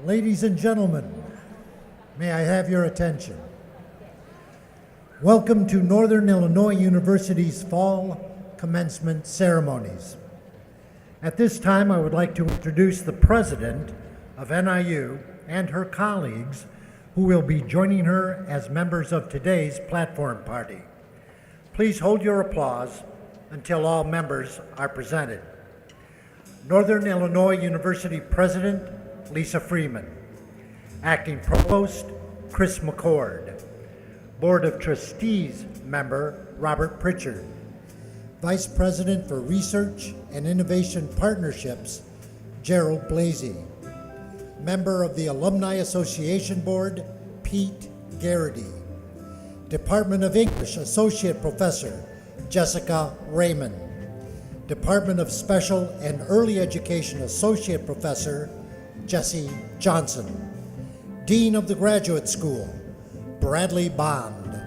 Ladies and gentlemen, may I have your attention? Welcome to Northern Illinois University's Fall Commencement ceremonies. At this time, I would like to introduce the president of NIU and her colleagues who will be joining her as members of today's platform party. Please hold your applause until all members are presented. Northern Illinois University President Lisa Freeman, Acting Provost Chris McCord, Board of Trustees member Robert Pritchard, Vice President for Research and Innovation Partnerships Gerald Blasey, Member of the Alumni Association Board Pete Garrity, Department of English Associate Professor Jessica Raymond, Department of Special and Early Education Associate Professor Jesse Johnson, Dean of the Graduate School Bradley Bond,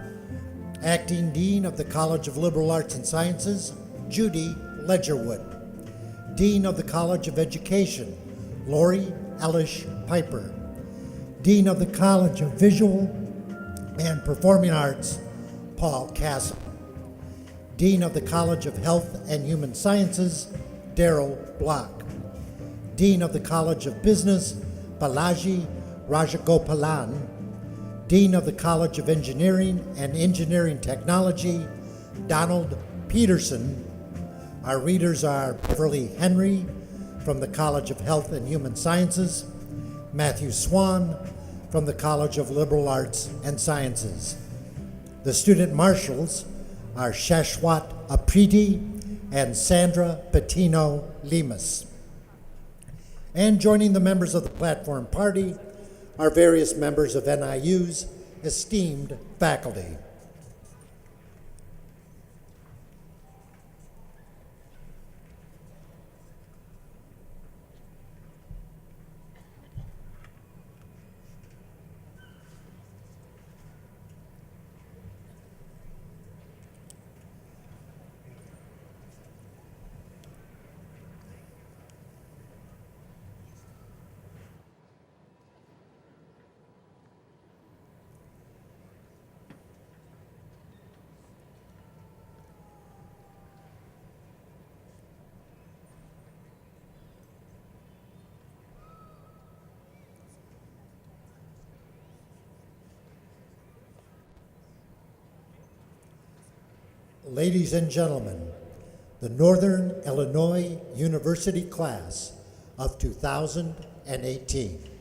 Acting Dean of the College of Liberal Arts and Sciences Judy Ledgerwood, Dean of the College of Education Lori Elish Piper, Dean of the College of Visual and Performing Arts Paul Castle, Dean of the College of Health and Human Sciences Darrell Block, Dean of the College of Business Balaji Rajagopalan, Dean of the College of Engineering and Engineering Technology Donald Peterson. Our readers are Beverly Henry from the College of Health and Human Sciences, Matthew Swan from the College of Liberal Arts and Sciences. The student marshals are Shashwat Apriti and Sandra Patino Lemus. And joining the members of the platform party are various members of NIU's esteemed faculty. Ladies and gentlemen, the Northern Illinois University class of 2018.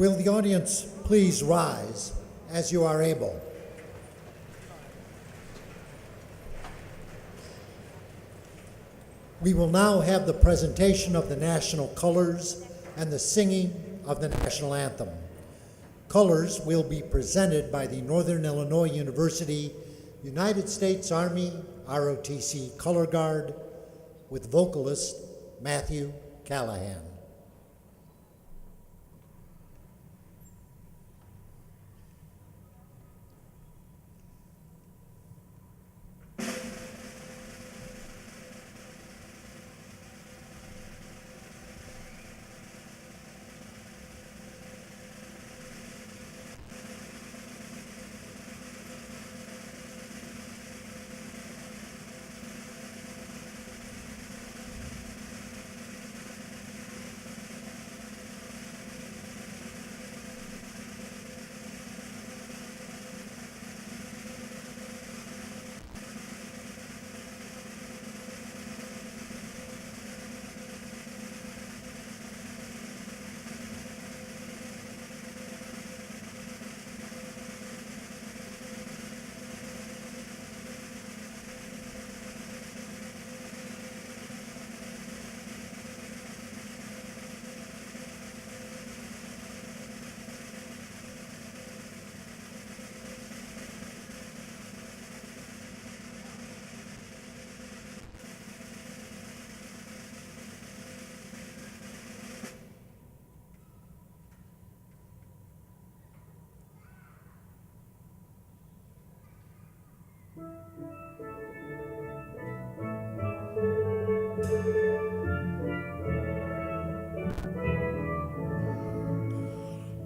Will the audience please rise as you are able? We will now have the presentation of the national colors and the singing of the national anthem. Colors will be presented by the Northern Illinois University United States Army ROTC Color Guard with vocalist Matthew Callahan.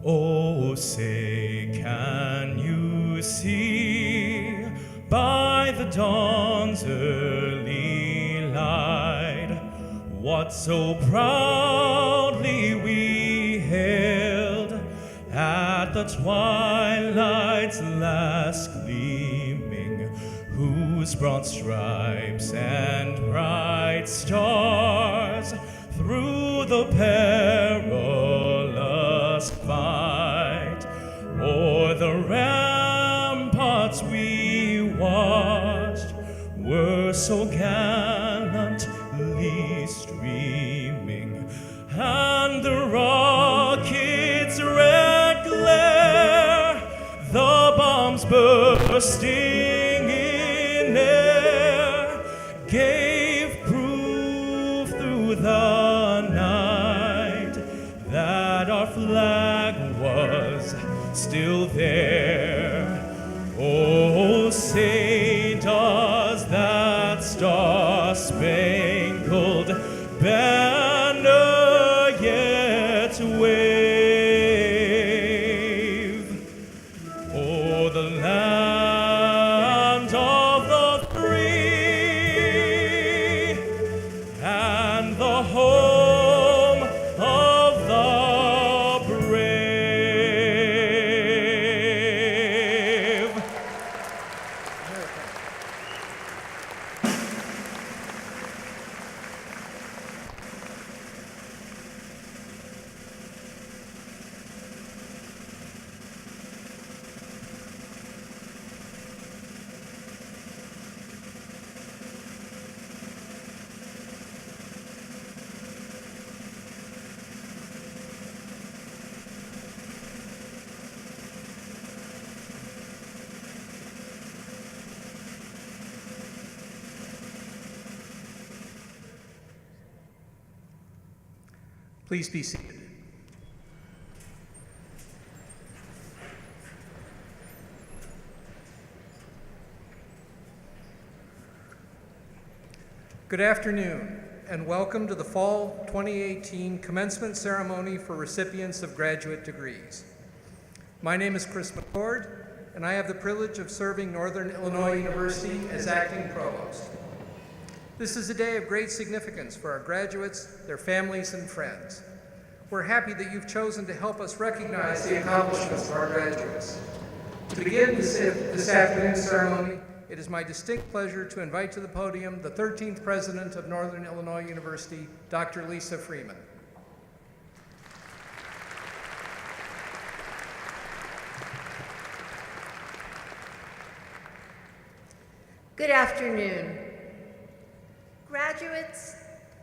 Oh, say, can you see by the dawn's early light what so proudly we hailed at the twilight's last gleaming, whose broad stripes and bright stars through the perilous fight o'er the ramparts we watched were so gallantly streaming, and the rocket's red glare, the bombs bursting in air, gave proof through the night that our flag was still there. Oh, say, does that star-spangled banner yet wave o'er the land of the free and the home of the brave? Please be seated. Good afternoon, and welcome to the Fall 2018 Commencement Ceremony for recipients of graduate degrees. My name is Chris McCord, and I have the privilege of serving Northern Illinois University as acting provost. This is a day of great significance for our graduates, their families, and friends. We're happy that you've chosen to help us recognize the accomplishments of our graduates. To begin this afternoon's ceremony, it is my distinct pleasure to invite to the podium the 13th President of Northern Illinois University, Dr. Lisa Freeman. Good afternoon. Graduates,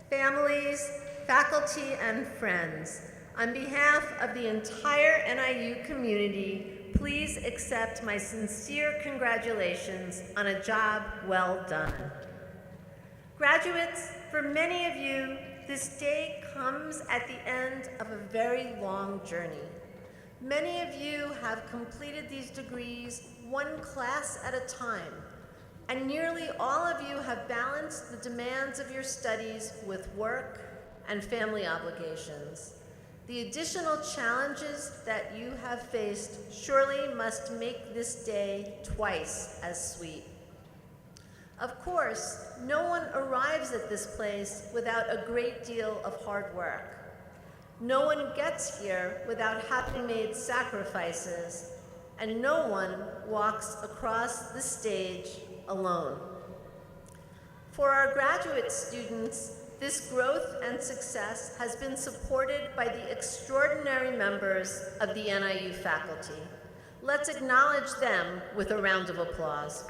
families, faculty, and friends, on behalf of the entire NIU community, please accept my sincere congratulations on a job well done. Graduates, for many of you, this day comes at the end of a very long journey. Many of you have completed these degrees one class at a time, and nearly all of you have balanced the demands of your studies with work and family obligations. The additional challenges that you have faced surely must make this day twice as sweet. Of course, no one arrives at this place without a great deal of hard work. No one gets here without having made sacrifices, and no one walks across the stage alone. For our graduate students, this growth and success has been supported by the extraordinary members of the NIU faculty. Let's acknowledge them with a round of applause.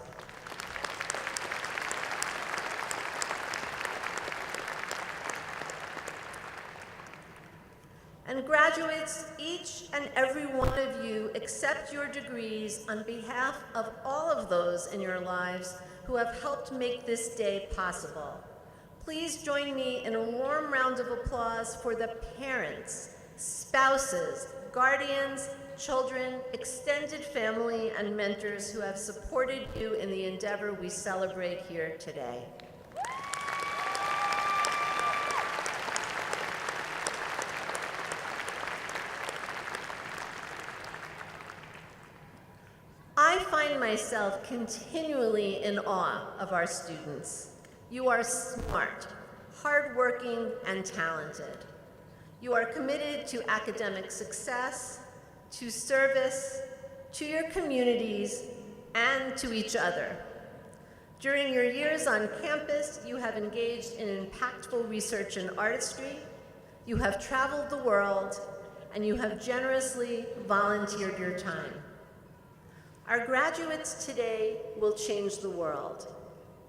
And graduates, each and every one of you accept your degrees on behalf of all of those in your lives who have helped make this day possible. Please join me in a warm round of applause for the parents, spouses, guardians, children, extended family, and mentors who have supported you in the endeavor we celebrate here today. I find myself continually in awe of our students. You are smart, hardworking, and talented. You are committed to academic success, to service, to your communities, and to each other. During your years on campus, you have engaged in impactful research and artistry, you have traveled the world, and you have generously volunteered your time. Our graduates today will change the world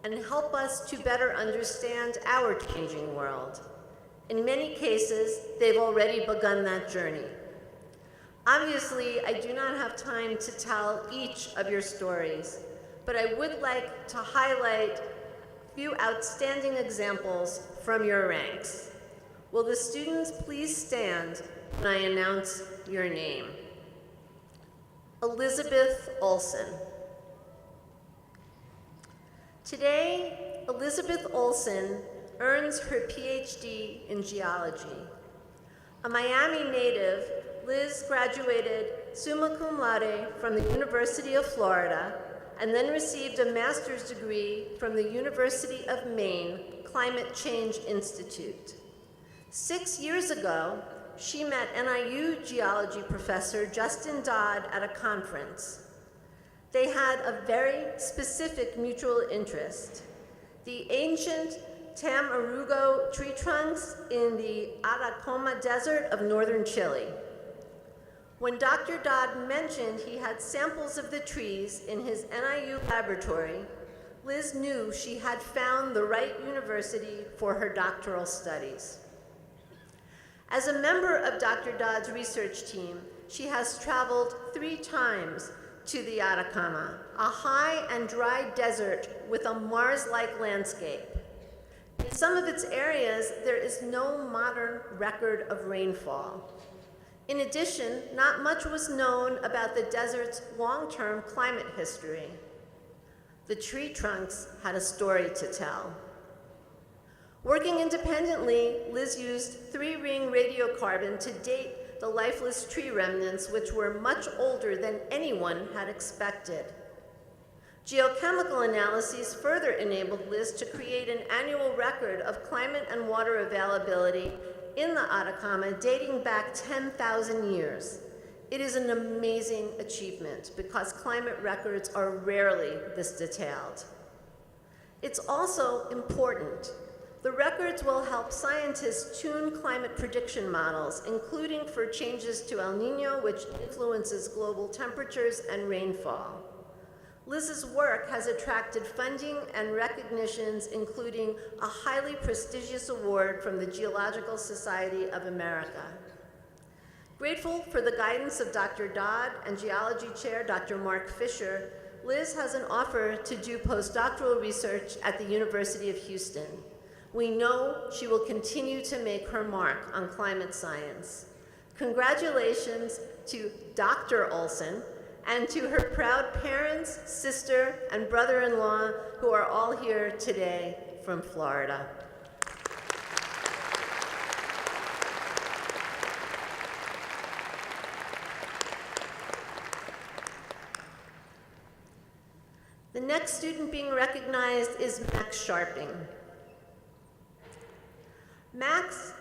and help us to better understand our changing world. In many cases, they've already begun that journey. Obviously, I do not have time to tell each of your stories, but I would like to highlight a few outstanding examples from your ranks. Will the students please stand when I announce your name? Elizabeth Olson. Today, Elizabeth Olson earns her PhD in geology. A Miami native, Liz graduated summa cum laude from the University of Florida and then received a master's degree from the University of Maine Climate Change Institute. 6 years ago, she met NIU geology professor Justin Dodd at a conference. They had a very specific mutual interest: the ancient Tamarugo tree trunks in the Atacama Desert of northern Chile. When Dr. Dodd mentioned he had samples of the trees in his NIU laboratory, Liz knew she had found the right university for her doctoral studies. As a member of Dr. Dodd's research team, she has traveled 3 times to the Atacama, a high and dry desert with a Mars-like landscape. In some of its areas, there is no modern record of rainfall. In addition, not much was known about the desert's long-term climate history. The tree trunks had a story to tell. Working independently, Liz used 3-ring radiocarbon to date the lifeless tree remnants, which were much older than anyone had expected. Geochemical analyses further enabled Liz to create an annual record of climate and water availability in the Atacama dating back 10,000 years. It is an amazing achievement because climate records are rarely this detailed. It's also important. The records will help scientists tune climate prediction models, including for changes to El Niño, which influences global temperatures and rainfall. Liz's work has attracted funding and recognitions, including a highly prestigious award from the Geological Society of America. Grateful for the guidance of Dr. Dodd and Geology Chair Dr. Mark Fisher, Liz has an offer to do postdoctoral research at the University of Houston. We know she will continue to make her mark on climate science. Congratulations to Dr. Olson and to her proud parents, sister, and brother-in-law who are all here today from Florida. The next student being recognized is Max Sharping. Max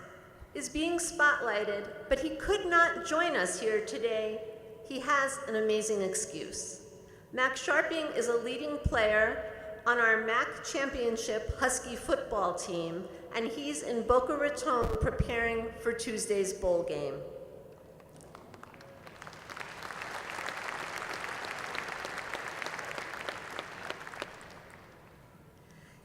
is being spotlighted, but he could not join us here today. He has an amazing excuse. Max Sharping is a leading player on our MAC Championship Husky football team, and he's in Boca Raton preparing for Tuesday's bowl game.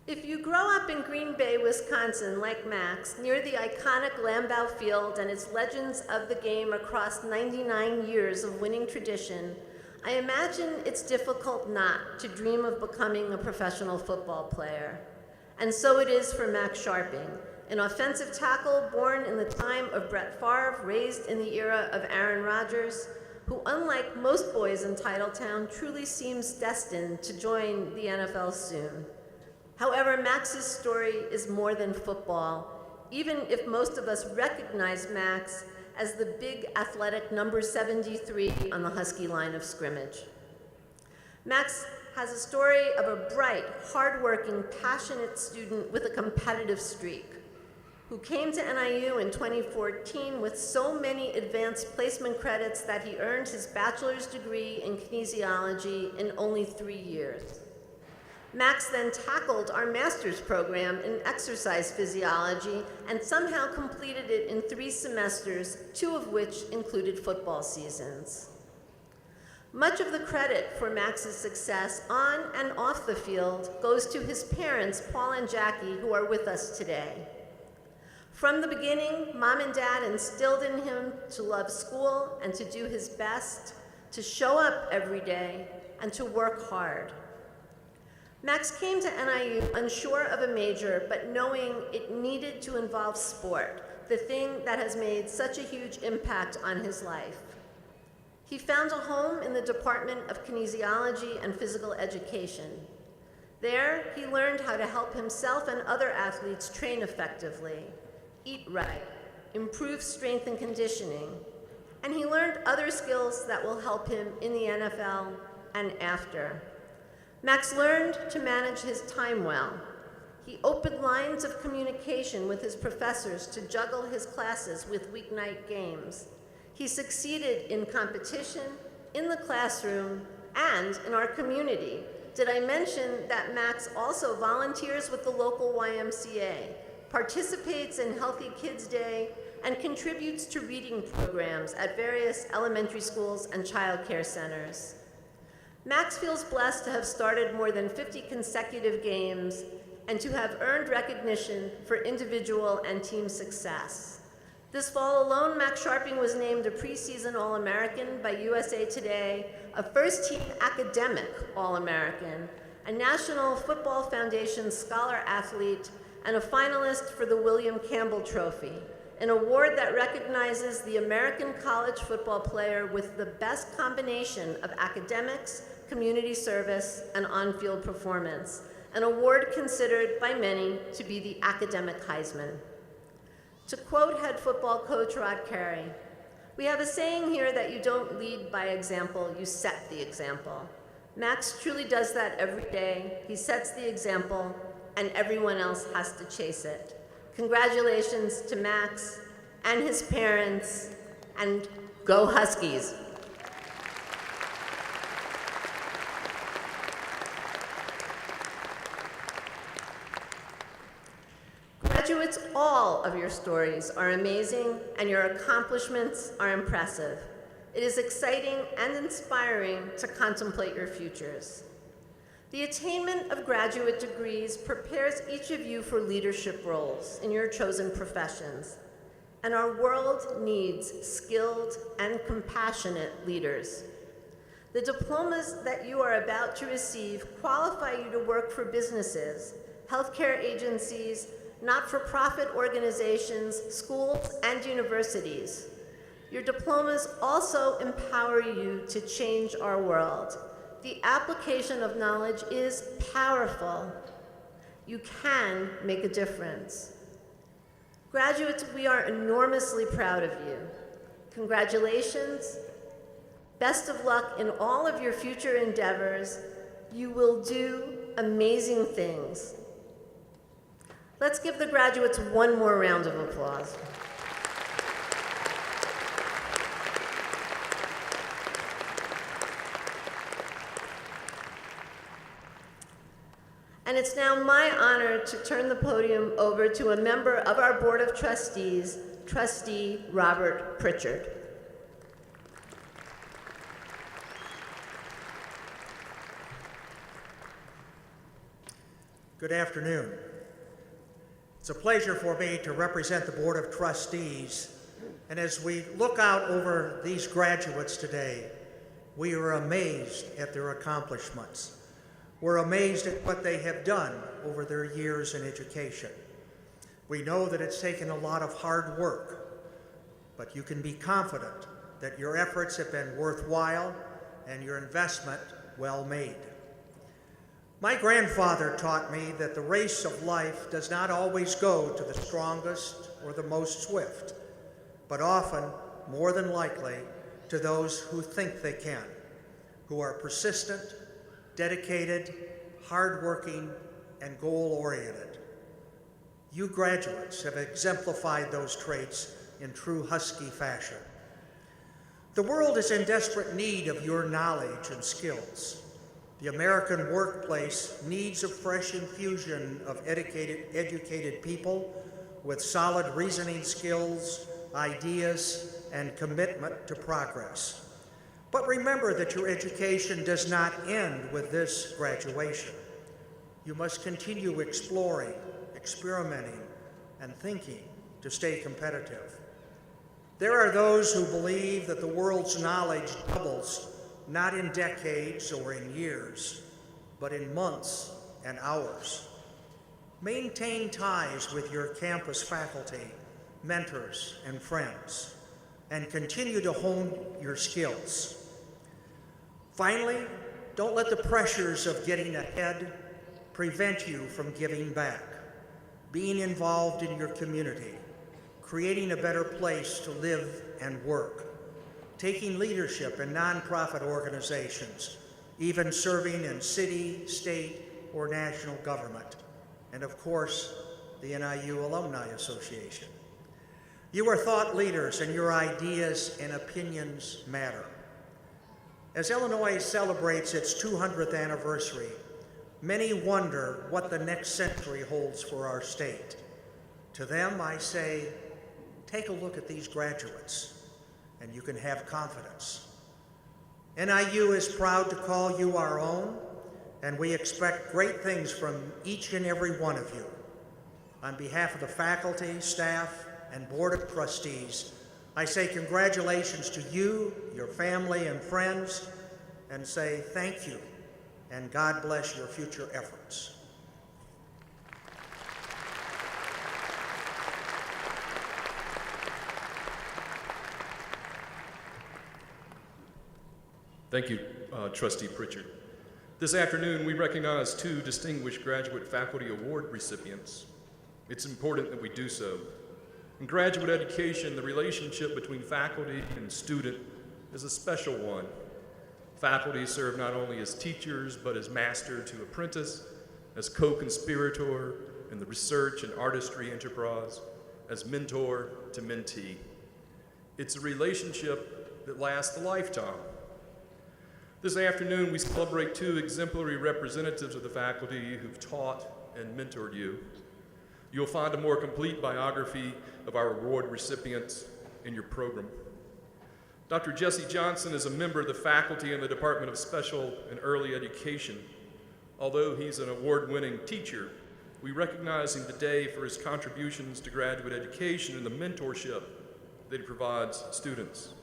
If you grow up in Green Bay, Wisconsin, like Max, near the iconic Lambeau Field and its legends of the game across 99 years of winning tradition, I imagine it's difficult not to dream of becoming a professional football player. And so it is for Max Sharping, an offensive tackle born in the time of Brett Favre, raised in the era of Aaron Rodgers, who, unlike most boys in Titletown, truly seems destined to join the NFL soon. However, Max's story is more than football, even if most of us recognize Max as the big athletic number 73 on the Husky line of scrimmage. Max has a story of a bright, hardworking, passionate student with a competitive streak, who came to NIU in 2014 with so many advanced placement credits that he earned his bachelor's degree in kinesiology in only 3 years. Max then tackled our master's program in exercise physiology and somehow completed it in 3 semesters, 2 of which included football seasons. Much of the credit for Max's success on and off the field goes to his parents, Paul and Jackie, who are with us today. From the beginning, Mom and Dad instilled in him to love school and to do his best, to show up every day, and to work hard. Max came to NIU unsure of a major, but knowing it needed to involve sport, the thing that has made such a huge impact on his life. He found a home in the Department of Kinesiology and Physical Education. There, he learned how to help himself and other athletes train effectively, eat right, improve strength and conditioning, and he learned other skills that will help him in the NFL and after. Max learned to manage his time well. He opened lines of communication with his professors to juggle his classes with weeknight games. He succeeded in competition, in the classroom, and in our community. Did I mention that Max also volunteers with the local YMCA, participates in Healthy Kids Day, and contributes to reading programs at various elementary schools and child care centers. Max feels blessed to have started more than 50 consecutive games and to have earned recognition for individual and team success. This fall alone, Max Sharping was named a preseason All-American by USA Today, a first-team academic All-American, a National Football Foundation Scholar Athlete, and a finalist for the William Campbell Trophy, an award that recognizes the American college football player with the best combination of academics, community service, and on-field performance, an award considered by many to be the academic Heisman. To quote head football coach Rod Carey, "We have a saying here that you don't lead by example, you set the example." Max truly does that every day. He sets the example, and everyone else has to chase it. Congratulations to Max and his parents, and go Huskies. Graduates, all of your stories are amazing and your accomplishments are impressive. It is exciting and inspiring to contemplate your futures. The attainment of graduate degrees prepares each of you for leadership roles in your chosen professions, and our world needs skilled and compassionate leaders. The diplomas that you are about to receive qualify you to work for businesses, healthcare agencies, not-for-profit organizations, schools, and universities. Your diplomas also empower you to change our world. The application of knowledge is powerful. You can make a difference. Graduates, we are enormously proud of you. Congratulations. Best of luck in all of your future endeavors. You will do amazing things. Let's give the graduates one more round of applause. And it's now my honor to turn the podium over to a member of our Board of Trustees, Trustee Robert Pritchard. Good afternoon. It's a pleasure for me to represent the Board of Trustees, and as we look out over these graduates today, we are amazed at their accomplishments. We're amazed at what they have done over their years in education. We know that it's taken a lot of hard work, but you can be confident that your efforts have been worthwhile and your investment well made. My grandfather taught me that the race of life does not always go to the strongest or the most swift, but often, more than likely, to those who think they can, who are persistent, dedicated, hardworking, and goal-oriented. You graduates have exemplified those traits in true Husky fashion. The world is in desperate need of your knowledge and skills. The American workplace needs a fresh infusion of educated people with solid reasoning skills, ideas, and commitment to progress. But remember that your education does not end with this graduation. You must continue exploring, experimenting, and thinking to stay competitive. There are those who believe that the world's knowledge doubles not in decades or in years, but in months and hours. Maintain ties with your campus faculty, mentors, and friends, and continue to hone your skills. Finally, don't let the pressures of getting ahead prevent you from giving back, being involved in your community, creating a better place to live and work, taking leadership in nonprofit organizations, even serving in city, state, or national government, and of course, the NIU Alumni Association. You are thought leaders, and your ideas and opinions matter. As Illinois celebrates its 200th anniversary, many wonder what the next century holds for our state. To them, I say, take a look at these graduates, and you can have confidence. NIU is proud to call you our own, and we expect great things from each and every one of you. On behalf of the faculty, staff, and Board of Trustees, I say congratulations to you, your family, and friends, and say thank you, and God bless your future efforts. Thank you, Trustee Pritchard. This afternoon, we recognize two distinguished Graduate Faculty Award recipients. It's important that we do so. In graduate education, the relationship between faculty and student is a special one. Faculty serve not only as teachers, but as master to apprentice, as co-conspirator in the research and artistry enterprise, as mentor to mentee. It's a relationship that lasts a lifetime. This afternoon, we celebrate two exemplary representatives of the faculty who've taught and mentored you. You'll find a more complete biography of our award recipients in your program. Dr. Jesse Johnson is a member of the faculty in the Department of Special and Early Education. Although he's an award-winning teacher, we recognize him today for his contributions to graduate education and the mentorship that he provides students.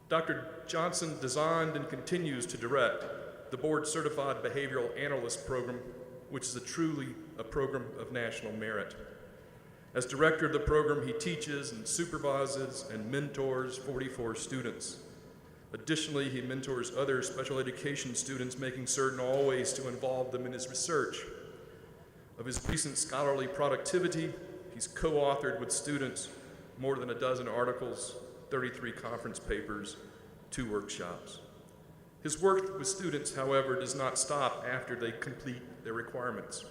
Dr. Johnson designed and continues to direct the board-certified behavioral analyst program, which is truly a program of national merit. As director of the program, he teaches and supervises and mentors 44 students. Additionally, he mentors other special education students, making certain always to involve them in his research. Of his recent scholarly productivity, he's co-authored with students more than a dozen articles, 33 conference papers, 2 workshops. His work with students, however, does not stop after they complete their requirements.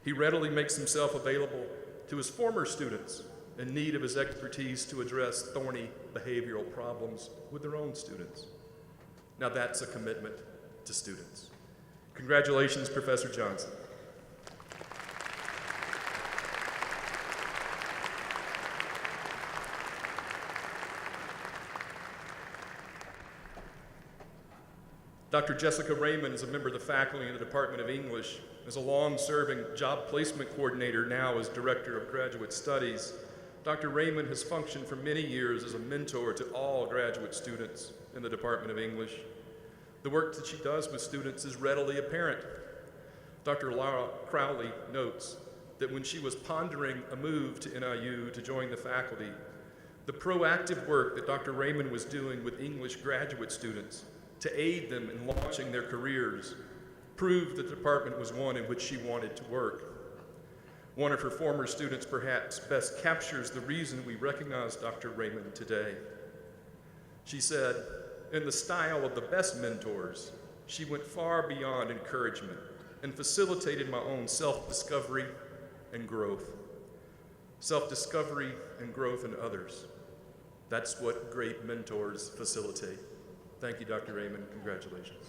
He readily makes himself available to his former students in need of his expertise to address thorny behavioral problems with their own students. Now that's a commitment to students. Congratulations, Professor Johnson. Dr. Jessica Raymond is a member of the faculty in the Department of English. As a long-serving job placement coordinator, now as Director of Graduate Studies, Dr. Raymond has functioned for many years as a mentor to all graduate students in the Department of English. The work that she does with students is readily apparent. Dr. Laura Crowley notes that when she was pondering a move to NIU to join the faculty, the proactive work that Dr. Raymond was doing with English graduate students to aid them in launching their careers proved that the department was one in which she wanted to work. One of her former students perhaps best captures the reason we recognize Dr. Raymond today. She said, in the style of the best mentors, she went far beyond encouragement and facilitated my own self-discovery and growth. Self-discovery and growth in others. That's what great mentors facilitate. Thank you, Dr. Raymond. Congratulations.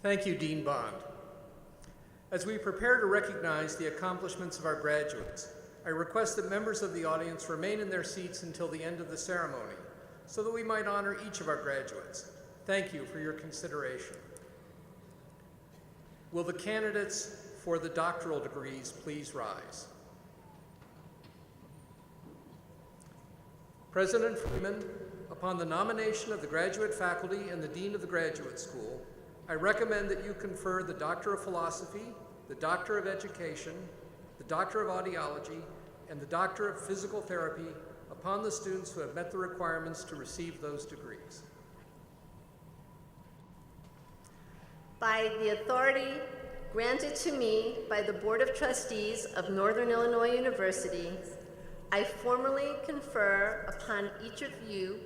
Thank you, Dean Bond. As we prepare to recognize the accomplishments of our graduates, I request that members of the audience remain in their seats until the end of the ceremony, so that we might honor each of our graduates. Thank you for your consideration. Will the candidates for the doctoral degrees please rise? President Freeman, upon the nomination of the graduate faculty and the Dean of the Graduate School, I recommend that you confer the Doctor of Philosophy, the Doctor of Education, the Doctor of Audiology, and the Doctor of Physical Therapy upon the students who have met the requirements to receive those degrees. By the authority granted to me by the Board of Trustees of Northern Illinois University, I formally confer upon each of you,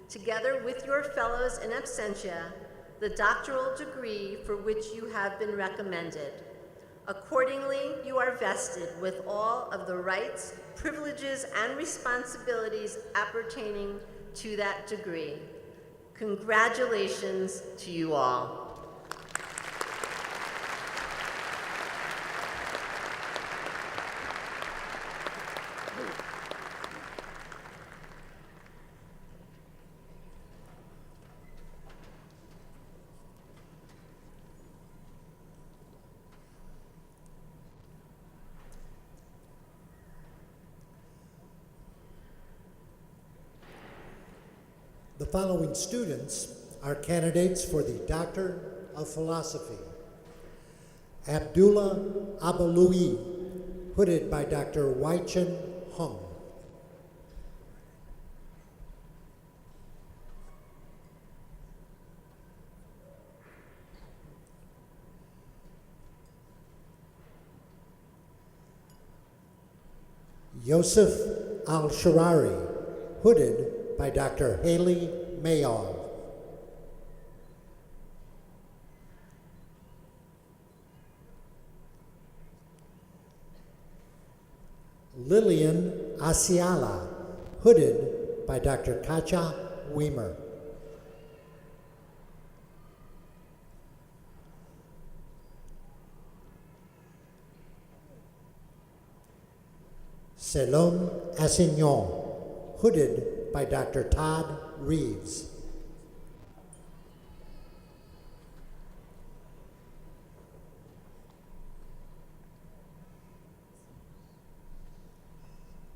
together with your fellows in absentia, the doctoral degree for which you have been recommended. Accordingly, you are vested with all of the rights, privileges, and responsibilities appertaining to that degree. Congratulations to you all. The following students are candidates for the Doctor of Philosophy. Abdullah Abalui, hooded by Dr. Wai-Chen Hung. Yosef Al-Sharari, hooded by Dr. Haley Mayall. Lillian Asiala, hooded by Dr. Katja Weimer. Selom Assignon, hooded by Dr. Todd Reeves.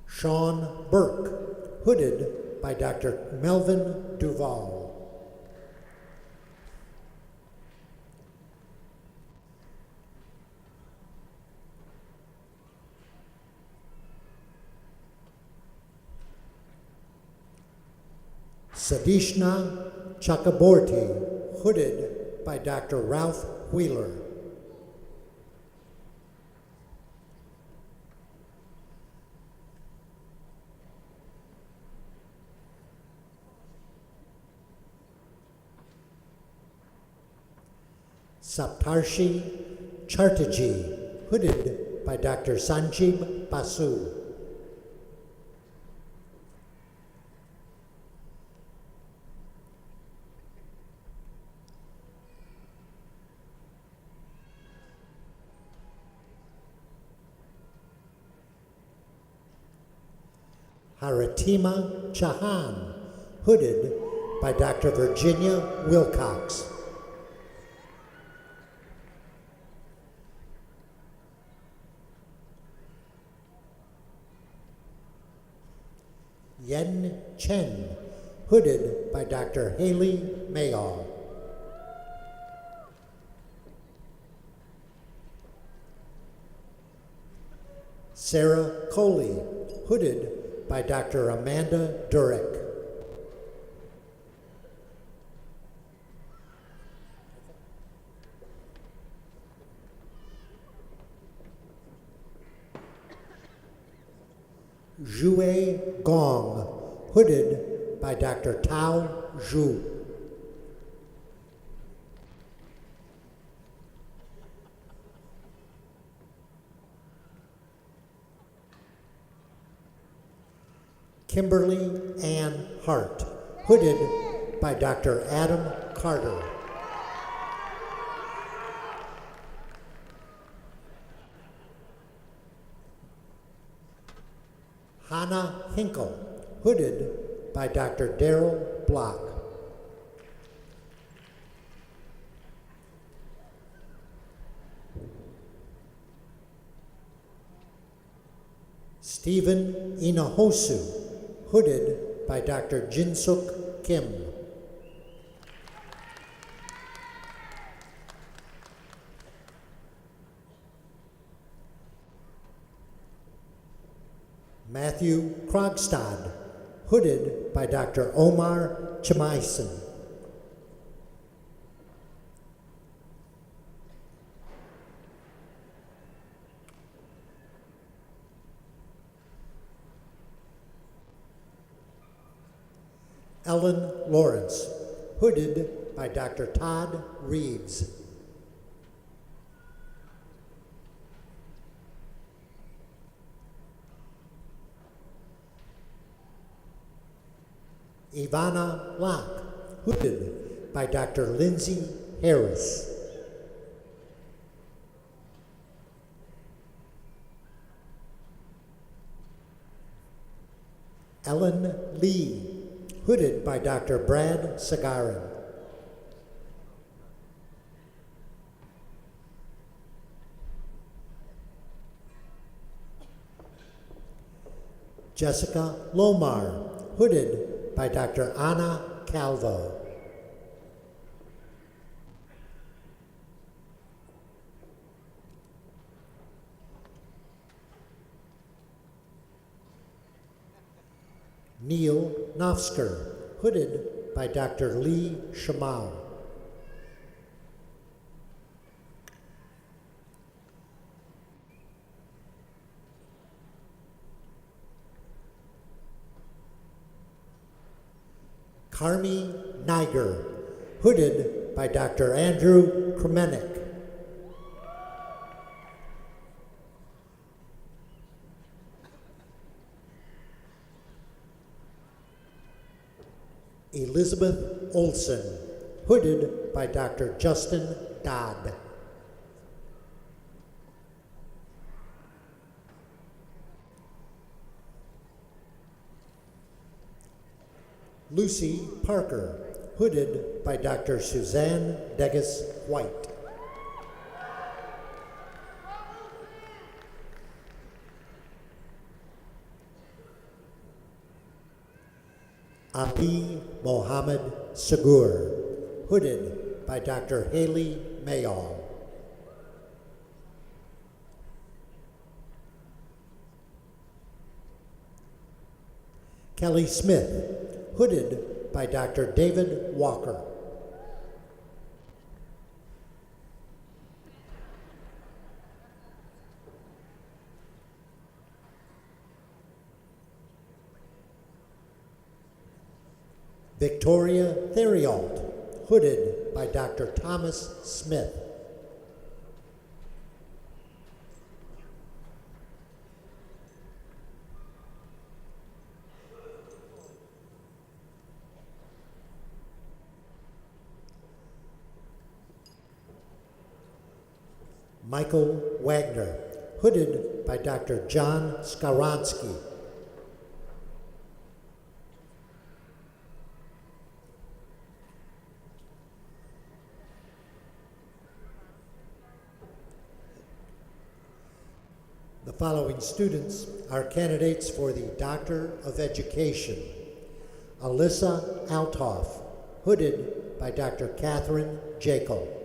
Sean Burke, hooded by Dr. Melvin Duval. Sadishna Chakraborty, hooded by Dr. Ralph Wheeler. Saptarshi Chatterjee, hooded by Dr. Sanjeev Basu. Haritima Chauhan, hooded by Dr. Virginia Wilcox. Yen Chen, hooded by Dr. Haley Mayall. Sarah Coley, hooded by Dr. Amanda Durek. Zhue Gong, hooded by Dr. Tao Zhu. Kimberly Ann Hart, hooded by Dr. Adam Carter. Hannah Hinkle, hooded by Dr. Darrell Block. Stephen Inahosu, hooded by Dr. Jinsuk Kim. Matthew Krogstad, hooded by Dr. Omar Chamaisen. Ellen Lawrence, hooded by Dr. Todd Reeves. Ivana Locke, hooded by Dr. Lindsay Harris. Ellen Lee, hooded by Dr. Brad Sagarin. Jessica Lomar, hooded by Dr. Anna Calvo. Neil Nofsker, hooded by Dr. Lee Shamau. Carmi Niger, hooded by Dr. Andrew Kremenek. Elizabeth Olson, hooded by Dr. Justin Dodd. Lucy Parker, hooded by Dr. Suzanne Degas White. Abi Mohammed Sagur, hooded by Dr. Haley Mayall. Kelly Smith, hooded by Dr. David Walker. Victoria Theriault, hooded by Dr. Thomas Smith. Michael Wagner, hooded by Dr. John Skaronsky. The following students are candidates for the Doctor of Education. Alyssa Althoff, hooded by Dr. Catherine Jekyll.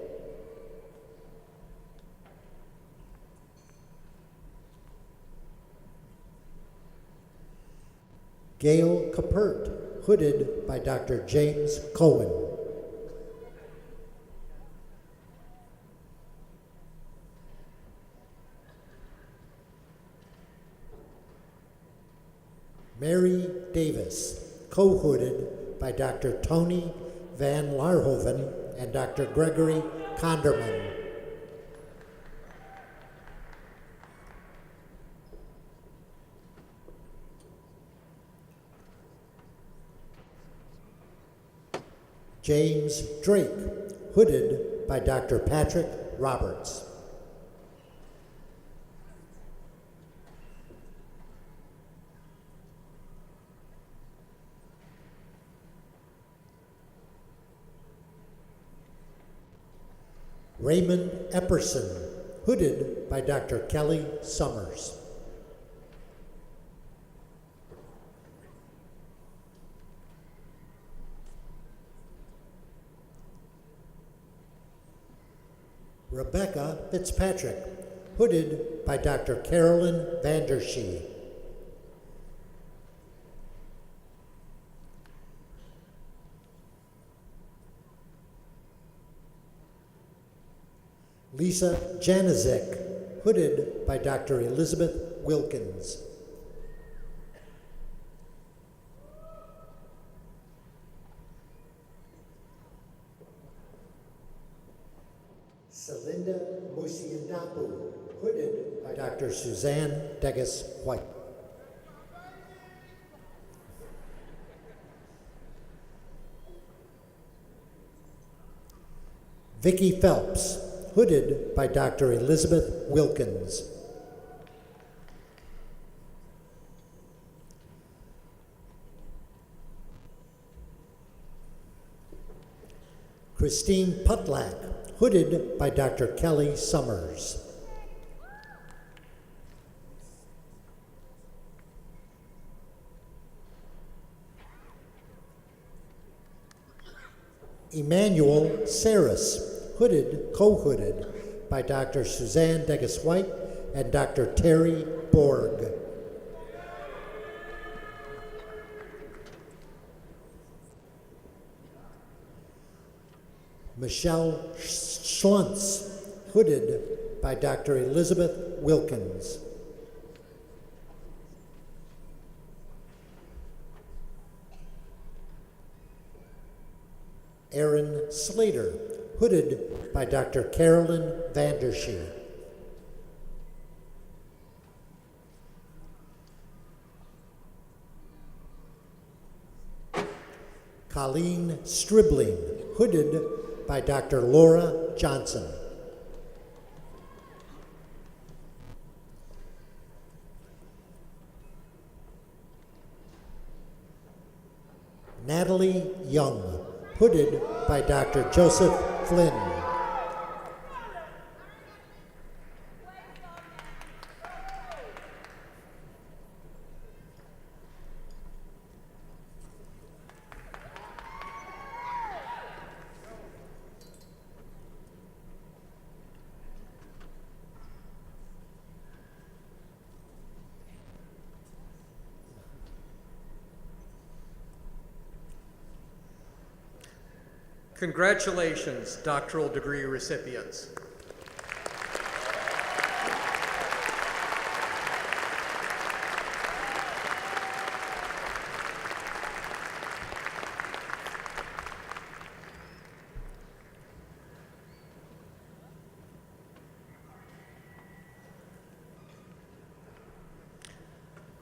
Gail Capert, hooded by Dr. James Cohen. Mary Davis, co-hooded by Dr. Tony Van Larhoven and Dr. Gregory Konderman. James Drake, hooded by Dr. Patrick Roberts. Raymond Epperson, hooded by Dr. Kelly Summers. Rebecca Fitzpatrick, hooded by Dr. Carolyn Vandershee. Lisa Janizek, hooded by Dr. Elizabeth Wilkins. Celinda Musiandapu, hooded by Dr. Suzanne Degas White. Vicki Phelps, hooded by Dr. Elizabeth Wilkins. Christine Putlak, hooded by Dr. Kelly Summers. Emmanuel Saris, hooded, co-hooded by Dr. Suzanne Degas White and Dr. Terry Borg. Michelle Schluntz, hooded by Dr. Elizabeth Wilkins. Aaron Slater, hooded by Dr. Carolyn Vandershee. Colleen Stribling, hooded by Dr. Laura Johnson. Natalie Young, hooded by Dr. Joseph Flynn. Congratulations, doctoral degree recipients.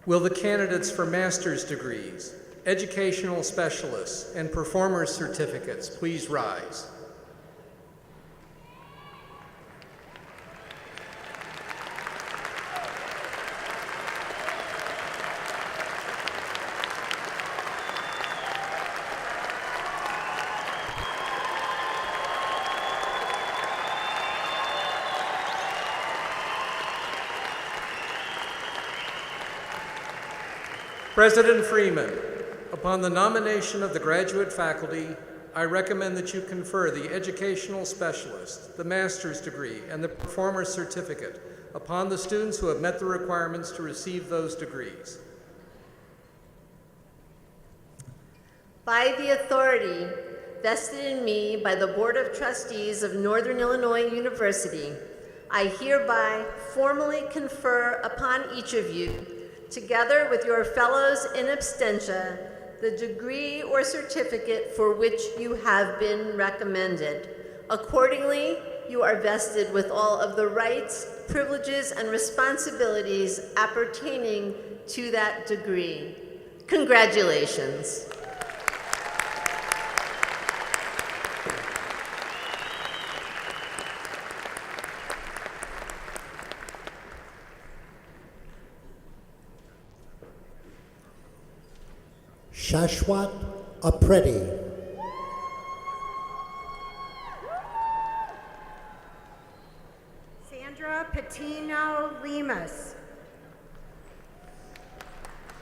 Will the candidates for master's degrees, educational specialists, and performers certificates please rise? President Freeman, upon the nomination of the graduate faculty, I recommend that you confer the educational specialist, the master's degree, and the performer's certificate upon the students who have met the requirements to receive those degrees. By the authority vested in me by the Board of Trustees of Northern Illinois University, I hereby formally confer upon each of you, together with your fellows in absentia, the degree or certificate for which you have been recommended. Accordingly, you are vested with all of the rights, privileges, and responsibilities appertaining to that degree. Congratulations. Shashwat Apreti. Sandra Patino Lemus.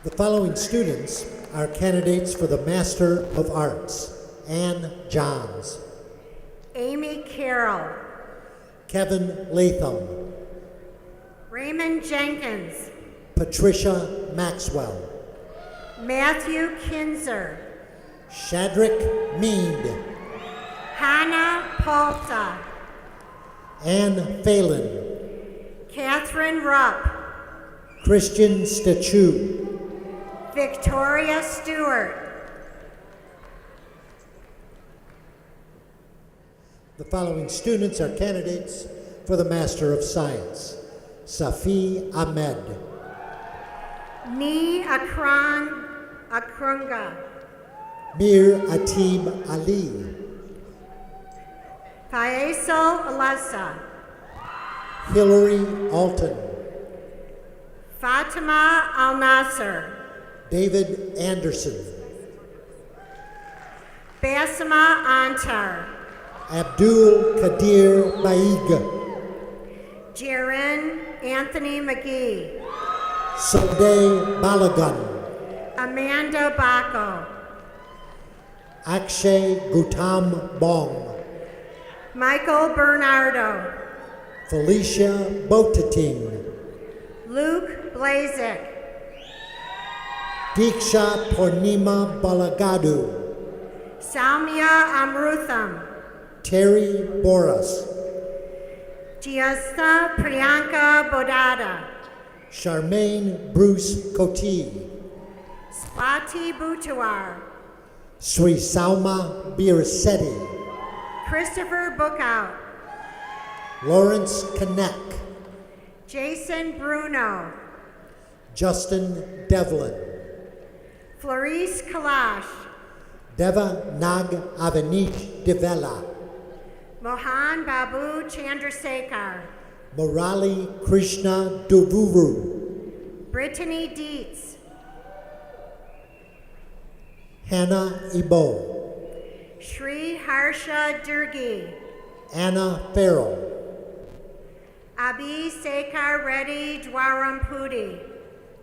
The following students are candidates for the Master of Arts: Ann Johns, Amy Carroll. Kevin Latham, Raymond Jenkins. Patricia Maxwell, Matthew Kinzer. Shadrach Mead, Hannah Polta. Ann Phelan, Catherine Rupp. Christian Stachu, Victoria Stewart. The following students are candidates for the Master of Science: Safi Ahmed, Ni Akrunga. Mir Atib Ali, Faisal Alessa. Hillary Alton, Fatima Al Nasser. David Anderson, Basima Antar. Abdul Kadir Baig, Jaren Anthony McGee. Sunday Balagan, Amanda Bacco. Akshay Gautam Bong, Michael Bernardo. Felicia Botating, Luke Blazik. Diksha Purnima Balagadu, Salmia Amrutham. Terry Boras, Giusta Priyanka Bodada. Charmaine Bruce Coty, Swati Butawar. Sri Salma Birasetti, Christopher Bookout. Lawrence Kanek, Jason Bruno. Justin Devlin, Florice Kalash. Deva Nag Avanish Devela, Mohan Babu Chandrasekhar. Murali Krishna Duvuru, Brittany Dietz. Hannah Ebo, Shri Harsha Durgi, Anna Farrell, Abi Sekar Reddy Dwarampudi,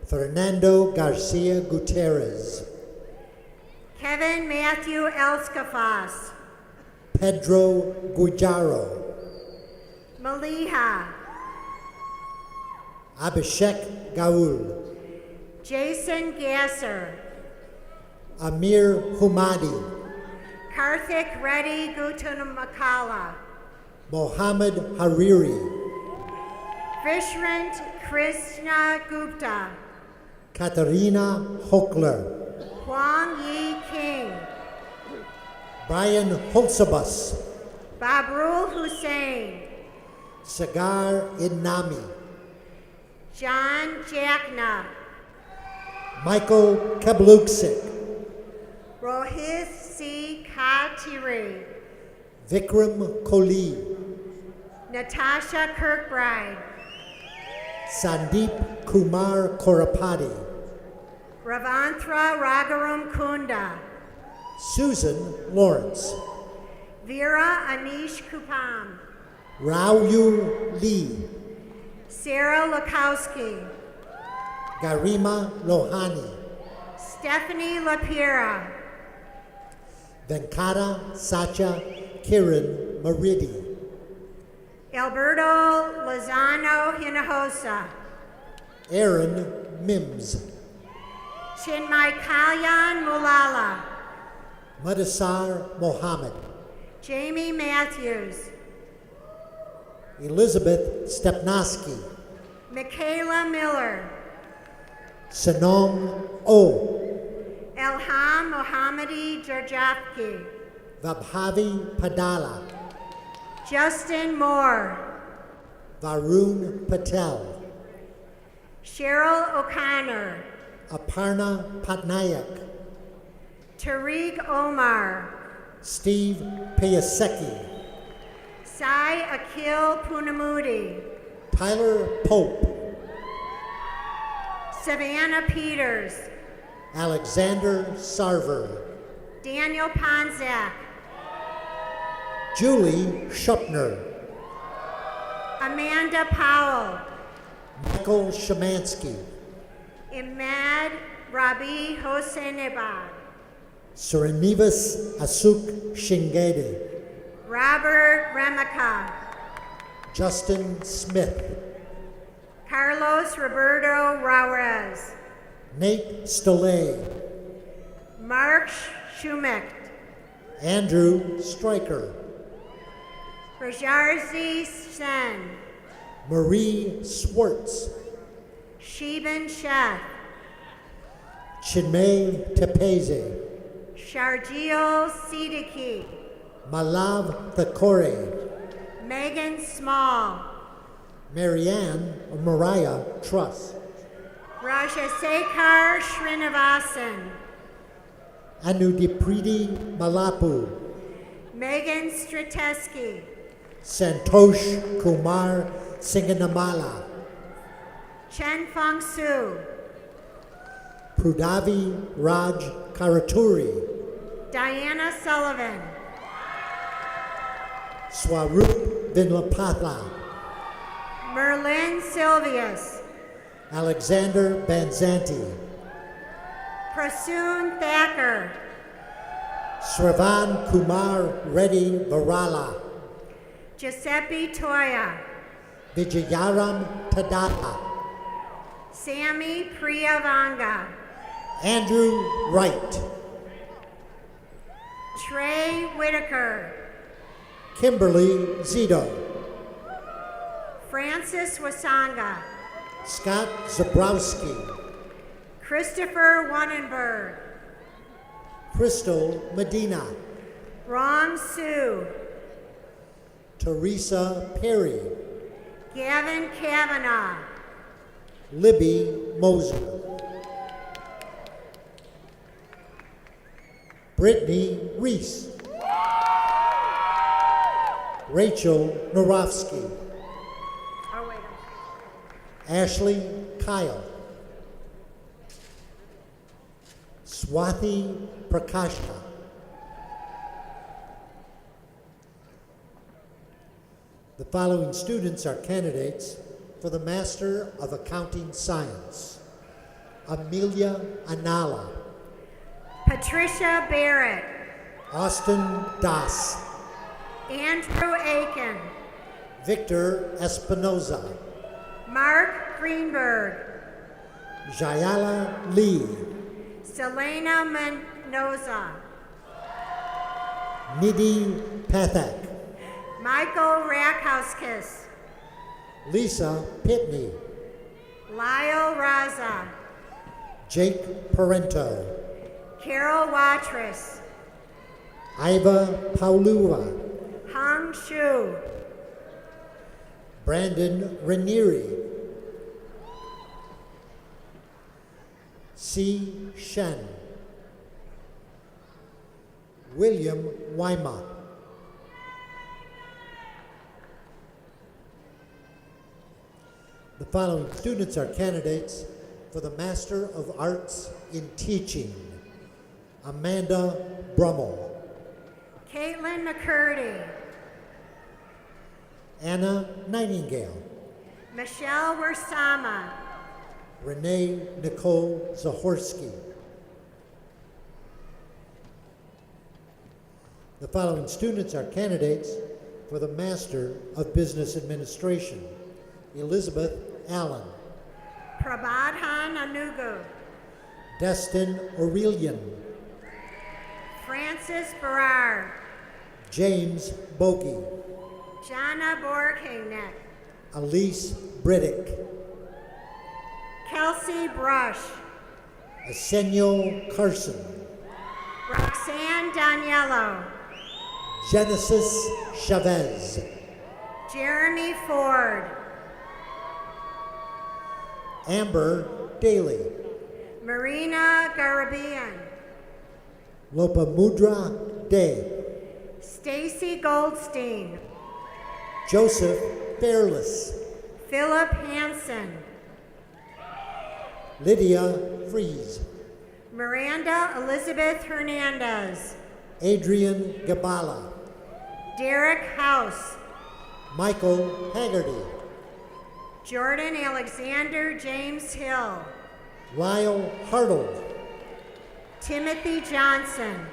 Fernando Garcia Gutierrez, Kevin Matthew Elskafas, Pedro Guijaro, Maliha, Abhishek Gaul, Jason Gasser, Amir Humadi, Karthik Reddy Gutanamakala, Mohammed Hariri, Vishrant Krishna Gupta, Katarina Hochler, Huang Yi King, Brian Holzabus, Babrul Hussein, Sagar Idnami, John Jackna, Michael Kabluksik, Rohit C. Khatiri, Vikram Kohli, Natasha Kirkbride, Sandeep Kumar Korapati, Ravanthra Ragaram Kunda, Susan Lawrence, Vera Anish Kupam, Rauyu Lee, Sarah Lukowski, Garima Lohani, Stephanie Lapira, Venkata Sacha Kiran Maridi, Alberto Lozano Hinojosa, Aaron Mims, Chinmay Kalyan Mulala, Madasar Mohammed, Jamie Matthews, Elizabeth Stepnoski, Michaela Miller, Sanong O, Elham Mohammadi Jarjafki, Vabhavi Padala, Justin Moore, Varun Patel, Cheryl O'Connor, Aparna Patnaik, Tariq Omar, Steve Piasecki, Sai Akil Punamudi, Tyler Pope, Savannah Peters, Alexander Sarver, Daniel Ponzak, Julie Schupner, Amanda Powell, Michael Shemansky, Imad Rabi Hossein-Ibad, Serenivas Asuk Shingede, Robert Remica, Justin Smith, Carlos Roberto Raurez, Nate Stolay, Mark Schumecht, Andrew Stryker, Rajarzi Sen, Marie Swartz, Sheben Sheth, Chinmay Tepeze, Sharjeel Siddiqui, Malav Thakore, Megan Small, Marianne or Mariah Truss, Rajasekar Srinivasan, Anudipriti Malapu, Megan Strateski, Santosh Kumar Singanamala, Chen Feng Su, Prudavi Raj Karaturi, Diana Sullivan, Swarup Vinlapatha, Merlin Silvius, Alexander Banzanti, Prasoon Thacker, Sravan Kumar Reddy Varala, Giuseppe Toya, Vijayaram Tadata, Sammy Priyavanga, Andrew Wright, Trey Whitaker, Kimberly Zito, Francis Wasanga, Scott Zabrowski, Christopher Wannenberg, Crystal Medina, Ron Sue, Teresa Perry, Gavin Kavanaugh, Libby Moser, Brittany Reese, Rachel Norofsky, oh wait, Ashley Kyle, Swathi Prakashta. The following students are candidates for the Master of Accounting Science. Amelia Anala, Patricia Barrett, Austin Das, Andrew Aiken, Victor Espinoza, Mark Greenberg, Jayala Lee, Selena Mendoza, Nidhi Pathak, Michael Rakowskis, Lisa Pitney, Lyle Raza, Jake Parento, Carol Watris, Iva Paulua, Hang Shu, Brandon Ranieri, C. Shen, William Wyma. The following students are candidates for the Master of Arts in Teaching. Amanda Brummel, Caitlin McCurdy, Anna Nightingale, Michelle Wersama, Renee Nicole Zahorsky. The following students are candidates for the Master of Business Administration. Elizabeth Allen, Prabodhan Anugu, Destin Aurelian, Francis Berard, James Bogie, Jana Borkingnet, Elise Briddick, Kelsey Brush, Arsenio Carson, Roxanne Daniello, Genesis Chavez, Jeremy Ford, Amber Daly, Marina Garabian, Lopamudra Day, Stacy Goldstein, Joseph Fairless, Philip Hansen, Lydia Fries, Miranda Elizabeth Hernandez, Adrian Gabala, Derek House, Michael Haggerty, Jordan Alexander James Hill, Lyle Hartold, Timothy Johnson,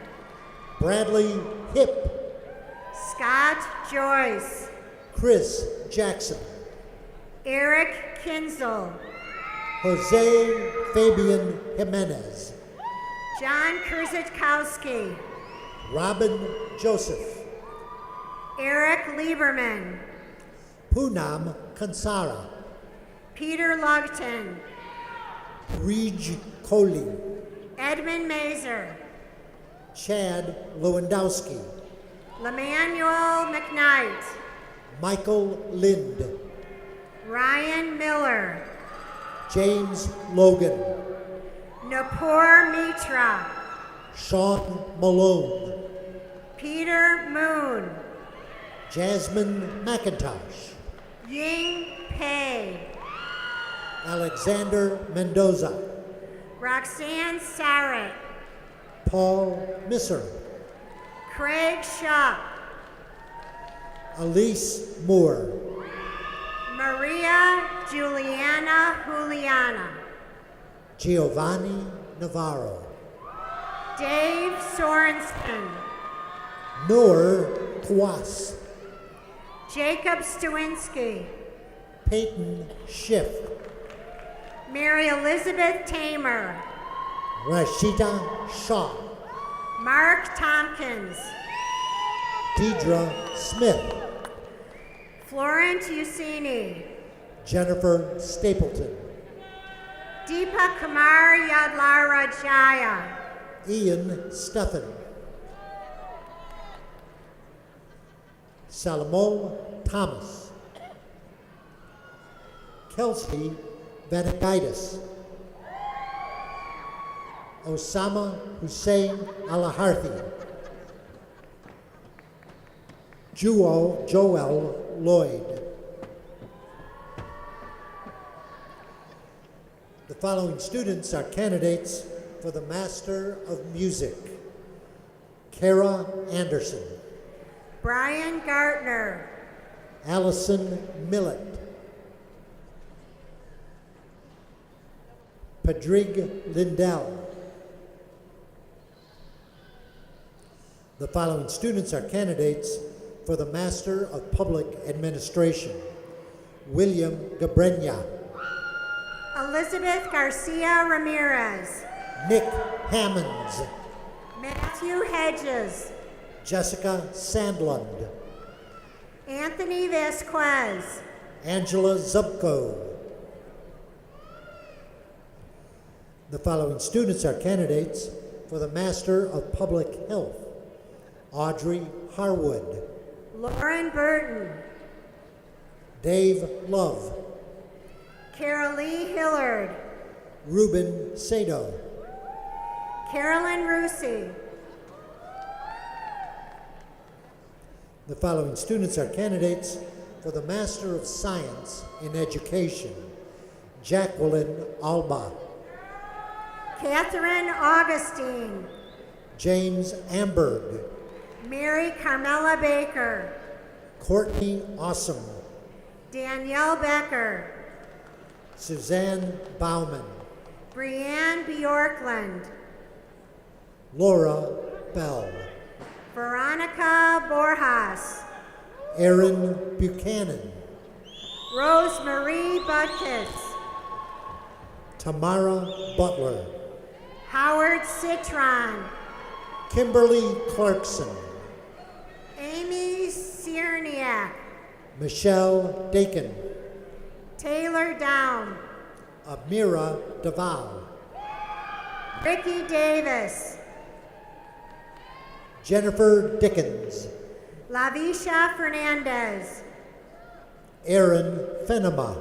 Bradley Hip, Scott Joyce, Chris Jackson, Eric Kinzel, Jose Fabian Jimenez, John Krzyzkowski, Robin Joseph, Eric Lieberman, Poonam Kansara, Peter Lugton, Reg Coley, Edmund Mazer, Chad Lewandowski, Lemanuel McKnight, Michael Lind, Ryan Miller, James Logan, Napur Mitra, Sean Malone, Peter Moon, Jasmine McIntosh, Ying Pei, Alexander Mendoza, Roxanne Sarrett, Paul Misser, Craig Shuck, Elise Moore, Maria Juliana Juliana, Giovanni Navarro, Dave Sorensen, Noor Kwas, Jacob Stawinski, Peyton Schiff, Mary Elizabeth Tamer, Rashida Shaw, Mark Tompkins, Deidre Smith, Florent Usini, Jennifer Stapleton, Deepa Kumar Yadlara Jaya, Ian Steffen, Salomon Thomas, Kelsey Vanagaitis, Osama Hussein Alaharthi, Joel Lloyd. The following students are candidates for the Master of Music, Kara Anderson. Brian Gartner. Allison Millett. Padrig Lindell. The following students are candidates for the Master of Public Administration: William Gabrenya, Elizabeth Garcia Ramirez. Nick Hammonds, Matthew Hedges. Jessica Sandlund, Anthony Vasquez. Angela Zubko. The following students are candidates for the Master of Public Health: Audrey Harwood, Lauren Burton. Dave Love, Carol Lee Hillard. Ruben Sato. Carolyn Rusi. The following students are candidates for the Master of Science in Education: Jacqueline Alba, Catherine Augustine. James Amberg, Mary Carmela Baker. Courtney Awesome, Danielle Becker. Suzanne Bauman, Brianne Bjorkland. Laura Bell, Veronica Borjas. Aaron Buchanan, Rosemarie Butkus. Tamara Butler, Howard Citron. Kimberly Clarkson, Amy Cierniak. Michelle Dakin, Taylor Down. Amira Deval, Ricky Davis. Jennifer Dickens, Lavisha Fernandez. Aaron Fenema,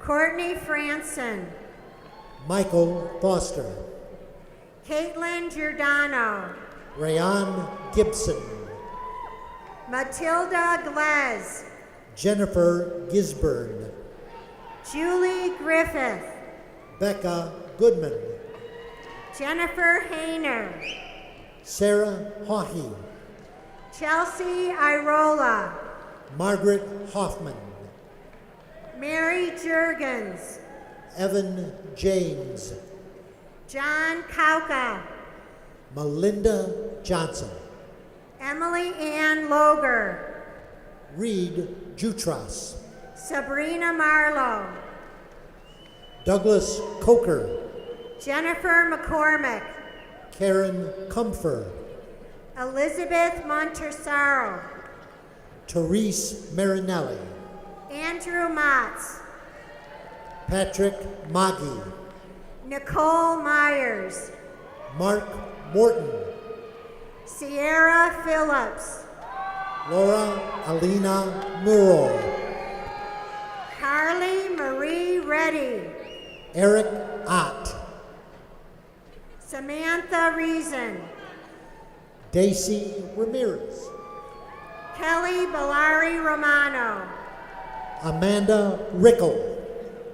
Courtney Franson. Michael Foster, Caitlin Giordano. Rayan Gibson, Matilda Glez. Jennifer Gisburn, Julie Griffith. Becca Goodman, Jennifer Hayner. Sarah Hawhey, Chelsea Irola. Margaret Hoffman, Mary Jurgens. Evan James, John Kauka. Melinda Johnson, Emily Ann Loger. Reed Jutras, Sabrina Marlowe. Douglas Coker, Jennifer McCormick. Karen Comfer, Elizabeth Montesaro. Therese Marinelli, Andrew Motz. Patrick Maggi, Nicole Myers. Mark Morton, Sierra Phillips. Laura Alina Muro, Carly Marie Reddy. Eric Ott, Samantha Reason. Daisy Ramirez, Kelly Bellari Romano. Amanda Rickle,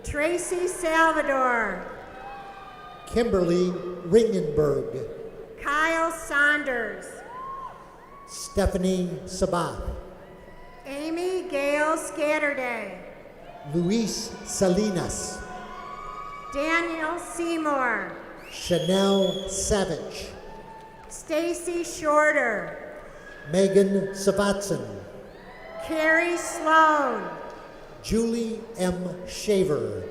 Tracy Salvador. Kimberly Ringenberg, Kyle Saunders. Stephanie Sabath, Amy Gale Scatterday. Luis Salinas, Daniel Seymour. Chanel Savage, Stacy Shorter. Megan Savatson, Carrie Sloan. Julie M. Shaver,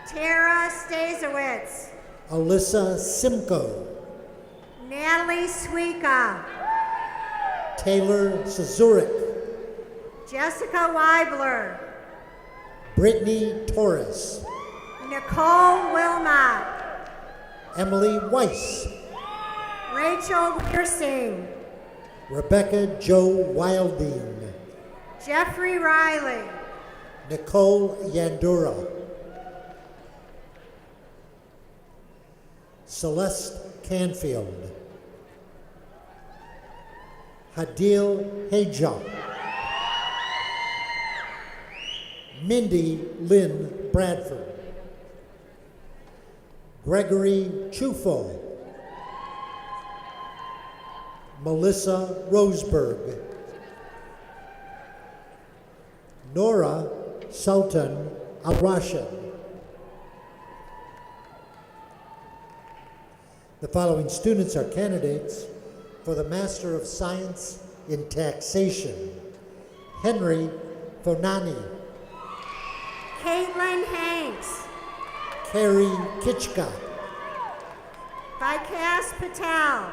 Tara Stazowitz. Alyssa Simcoe, Natalie Suika. Taylor Suzurik, Jessica Weibler. Brittany Torres, Nicole Wilmot. Emily Weiss, Rachel Weersing. Rebecca Jo Wilding, Jeffrey Riley. Nicole Yandura, Celeste Canfield, Hadil Haja, Mindy Lynn Bradford, Gregory Chufo, Melissa Roseberg, Nora Sultan Al-Rashid. The following students are candidates for the Master of Science in Taxation. Henry Fonani, Caitlin Hanks, Carrie Kitchka, Vikas Patel,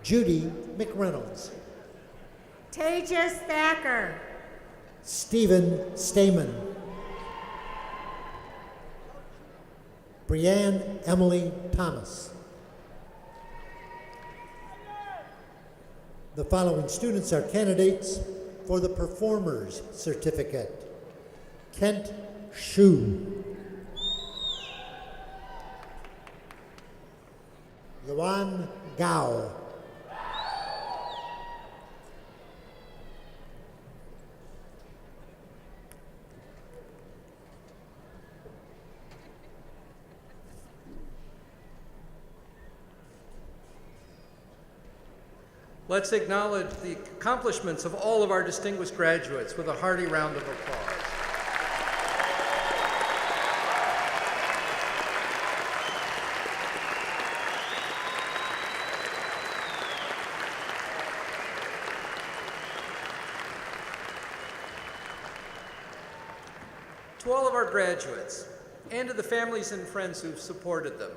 Judy McReynolds, Tejas Thacker, Stephen Stamen, Brianne Emily Thomas. The following students are candidates for the Performers Certificate. Kent Shu, Yuan Gao, Let's acknowledge the accomplishments of all of our distinguished graduates with a hearty round of applause. To all of our graduates, and to the families and friends who've supported them,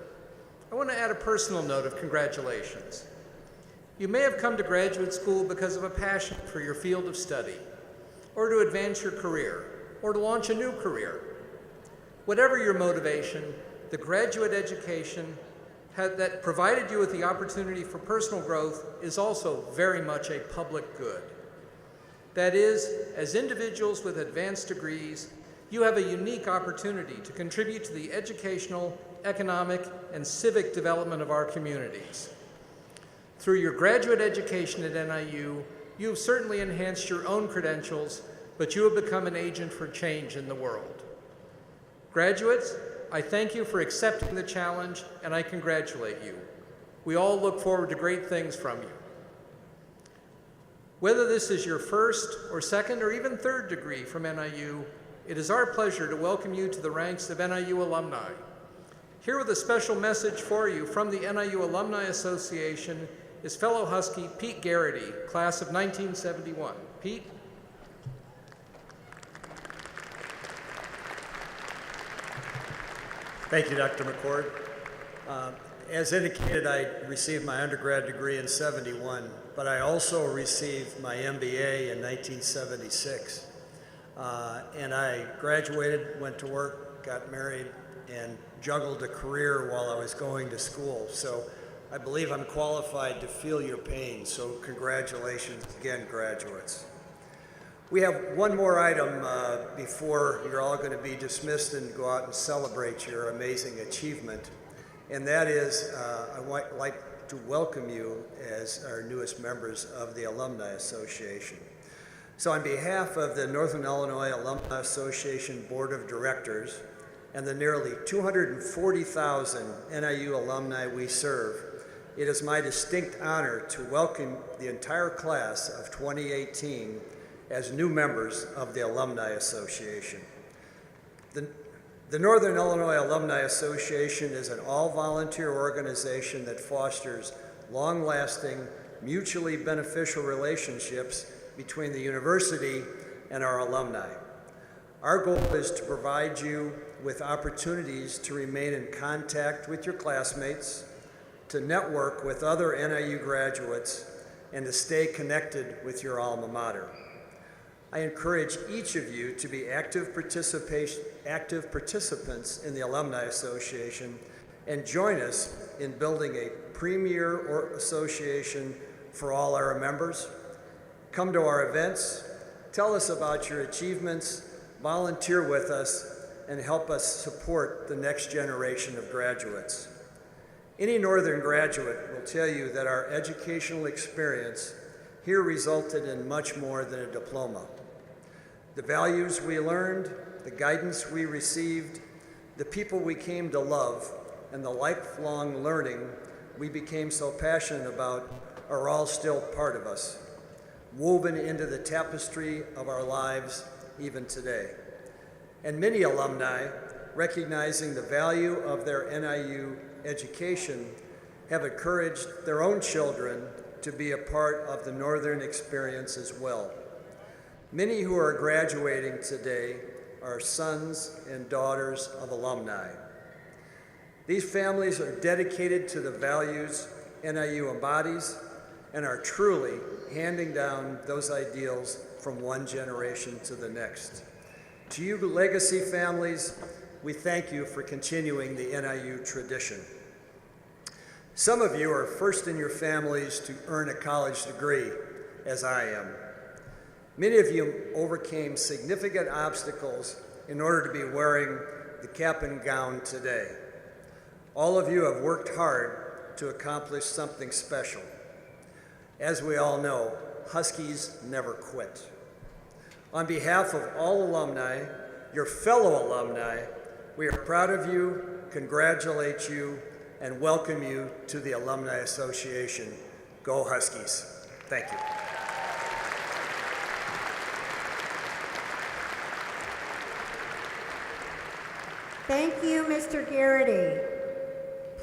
I want to add a personal note of congratulations. You may have come to graduate school because of a passion for your field of study, or to advance your career, or to launch a new career. Whatever your motivation, the graduate education that provided you with the opportunity for personal growth is also very much a public good. That is, as individuals with advanced degrees, you have a unique opportunity to contribute to the educational, economic, and civic development of our communities. Through your graduate education at NIU, you have certainly enhanced your own credentials, but you have become an agent for change in the world. Graduates, I thank you for accepting the challenge, and I congratulate you. We all look forward to great things from you. Whether this is your first or second or even third degree from NIU, it is our pleasure to welcome you to the ranks of NIU alumni. Here with a special message for you from the NIU Alumni Association is fellow Husky Pete Garrity, class of 1971. Pete? Thank you, Dr. McCord. As indicated, I received my undergrad degree in '71, but I also received my MBA in 1976. And I graduated, went to work, got married, and juggled a career while I was going to school. So I believe I'm qualified to feel your pain, so congratulations again, graduates. We have one more item before you're all going to be dismissed and go out and celebrate your amazing achievement, and that is I would like to welcome you as our newest members of the Alumni Association. So on behalf of the Northern Illinois Alumni Association Board of Directors and the nearly 240,000 NIU alumni we serve, it is my distinct honor to welcome the entire class of 2018 as new members of the Alumni Association. The Northern Illinois Alumni Association is an all-volunteer organization that fosters long-lasting, mutually beneficial relationships between the university and our alumni. Our goal is to provide you with opportunities to remain in contact with your classmates, to network with other NIU graduates, and to stay connected with your alma mater. I encourage each of you to be active participants in the Alumni Association and join us in building a premier association for all our members. Come to our events, tell us about your achievements, volunteer with us, and help us support the next generation of graduates. Any Northern graduate will tell you that our educational experience here resulted in much more than a diploma. The values we learned, the guidance we received, the people we came to love, and the lifelong learning we became so passionate about are all still part of us, woven into the tapestry of our lives even today. And many alumni, recognizing the value of their NIU education, have encouraged their own children to be a part of the Northern experience as well. Many who are graduating today are sons and daughters of alumni. These families are dedicated to the values NIU embodies and are truly handing down those ideals from one generation to the next. To you legacy families, we thank you for continuing the NIU tradition. Some of you are first in your families to earn a college degree, as I am. Many of you overcame significant obstacles in order to be wearing the cap and gown today. All of you have worked hard to accomplish something special. As we all know, Huskies never quit. On behalf of all alumni, your fellow alumni, we are proud of you, congratulate you, and welcome you to the Alumni Association. Go Huskies. Thank you. Thank you, Mr. Garrity.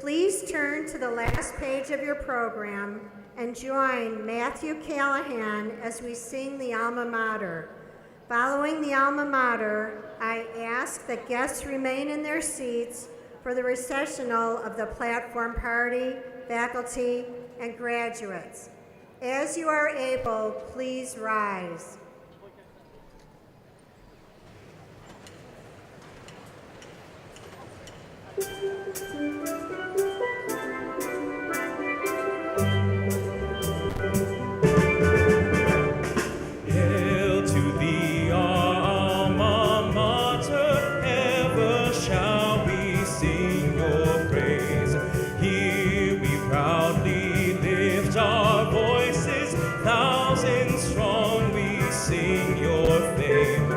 Please turn to the last page of your program and join Matthew Callahan as we sing the Alma Mater. Following the Alma Mater, I ask that guests remain in their seats for the recessional of the platform party, faculty, and graduates. As you are able, please rise. Hail to thee, our alma mater, ever shall we sing your praise. Here we proudly lift our voices, thousands strong we sing your fame.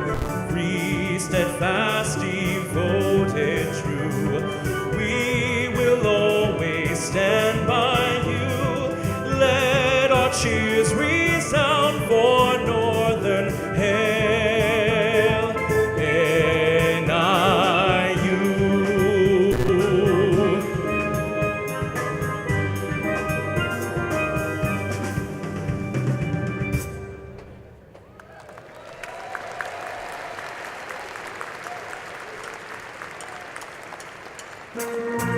Free, steadfast, devoted, true, we will always stand by you. Let our cheers resound for Northern Hail, NIU.